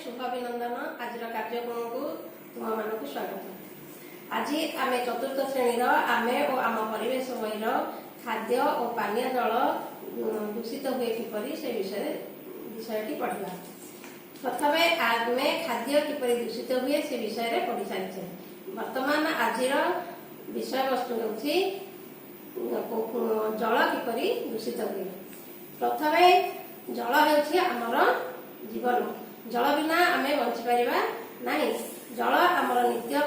शुभ अभिनंदन। आज कार्यक्रम को तुम मानक स्वागत। आज आम चतुर्थ श्रेणी आमे और आम परिवेश बहिर खाद्य और पानीय जल दूषित हुए किपरि से विषयटी पढ़ा। प्रथम आम खाद्य किपरि दूषित हुए से विषय पढ़ी सारी। वर्तमान आज विषय वस्तु हूँ जल किपरि दूषित हुए। प्रथम जल होमर जीवन। जल बिना आम बंची पारिबा नहीं। जल आमर नित्य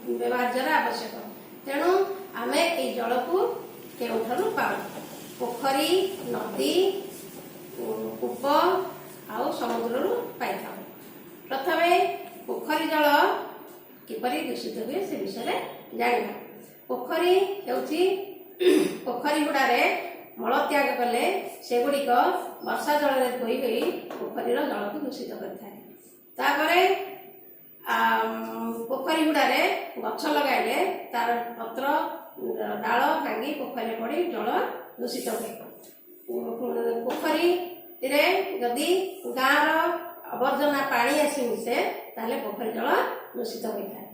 व्यवहार्य आवश्यक। तेणु आम ये जल को केउठारु पाऊ? पोखरी, नदी, कूप आउ समुद्र पाई। प्रथम पोखरी जल किपरि दूषित हुए से विषय जाना। पोखरी पोखरी गुड़ारे मल त्याग कले से गुड़िक वर्षा जल धोई गई पोखरी जल को दूषित करता। पोखरी गुड़ारे गछ लगाइले तार पत्र डाल भांगी पोखरी पड़ी जल दूषित हुए। पोखरी जदि गाँव आवर्जना पानी आसी मिसे ताले पोखरी जल दूषित होता है।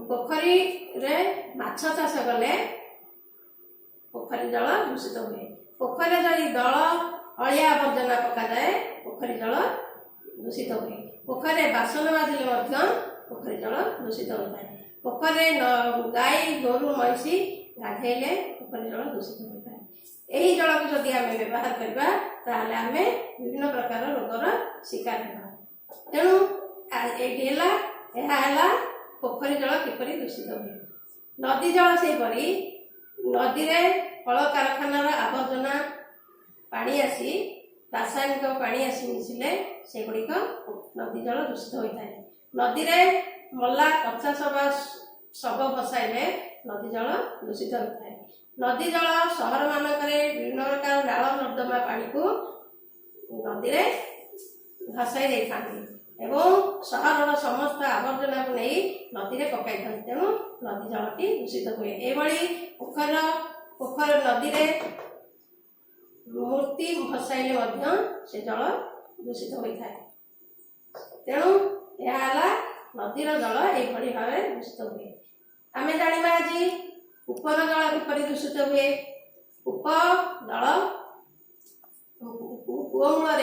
पोखरी रे माछ चाष कले पोखरी जल दूषित हुए। पोखरी जदि दल अलिया आवर्जना पका जाए पोखरी जल दूषित हुए। पोखरी बासन बाजिले पोखरी जल दूषित होता है। पोखरी गाई गोरु महिषी गाधेले पोखरी जल दूषित होता है। यही जल को जदि आम व्यवहार करवा ताहले आमे विभिन्न प्रकार रोगर शिकार होगा। तेणु यह पोखरी जल किपरि दूषित हुए। नदी जल से परी नदी रे कल कारखानार आवर्जना पानी आसी रासायनिक पानी आसी मिसिले से गुड़िक नदी जल दूषित होता है। नदी रे मल्ला कच्चा शव बसाइले नदी जल दूषित होता है। नदी जल सहर मानक विभिन्न प्रकार नाल नर्दमा पानी को नदी रे भसाई दे एवं सहर समस्त आवर्जना को नहीं नदी रे पकाई था। तेणु नदी जलटी दूषित हुए। एभली पोखर नदी रे मूर्ति भसाइले से जल दूषित होता है। तेणु यह नदीर जल यही भाव दूषित हुए। आम जाना आज कूपर जल किपरि दूषित हुए। कूप जल कूप मूल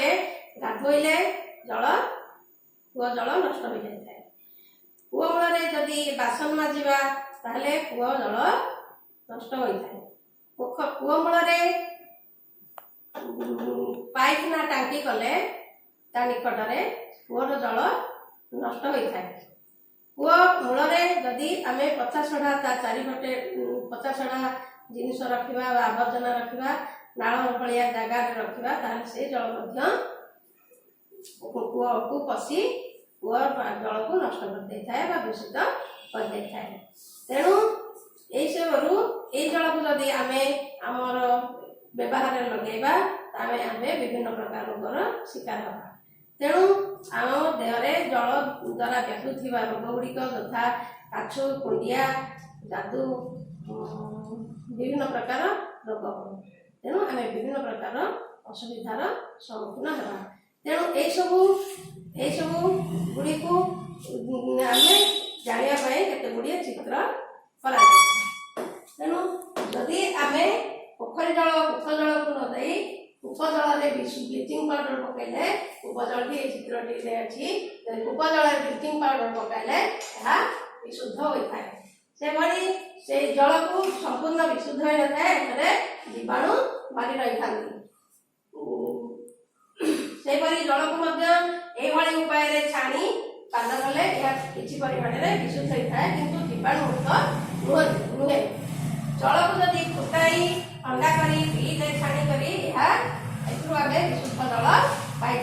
गाधोइले कूप जल नष्ट हो जाता है। कूप मूल जदि बासन माजिबा ताहले कूप जल नष्ट होता है। कूप मूल पाइखाना टांकी कले ता निकटरे कूपर जल नष्ट होता है। कूप मूल जदि आम पचासढ़ा ता चारिपटे पचासढ़ा जिनिस रखा आवर्जना रखा नाल भलिया जगार रखा से जल कूप को पशि कूप जल को नष्ट कर देता है दूषित कर देता है। तेणु यही जल को जदि आम आमर व्यवहार लगेगा तामे आमे विभिन्न प्रकार रोगर शिकार होगा। तेणु आम देहरे जल द्वारा व्यापुवा रोग गुड़िक यथा काछु कुंडिया जादू विभिन्न प्रकार रोग हो। तेणु आम विभिन्न प्रकार असुविधार सम्मुखीन होगा। तेणु यही सब गुड़ी को आम जानापी केते गुड़िए चित्र कर। तेणु जदि आम पोखरी जल कूप जल को न दे कूप जल ब्लीचिंग पाउडर पकड़े कूप जल भी चित्रटी अच्छी कूप जल ब्लीचिंग पाउडर पकड़े यह विशुद्ध होता है। से जल को संपूर्ण विशुद्ध हो जाए जीवाणु मारी रही था। जल को यही उपाय छाणी पान कले किसी परिमाण में विशुद्ध होता है किंतु जीवाणु मुक्त नुहे। जल को जदि फुटाई अंडा करी पीले छाणी करी आम विशुद्ध जल पाई।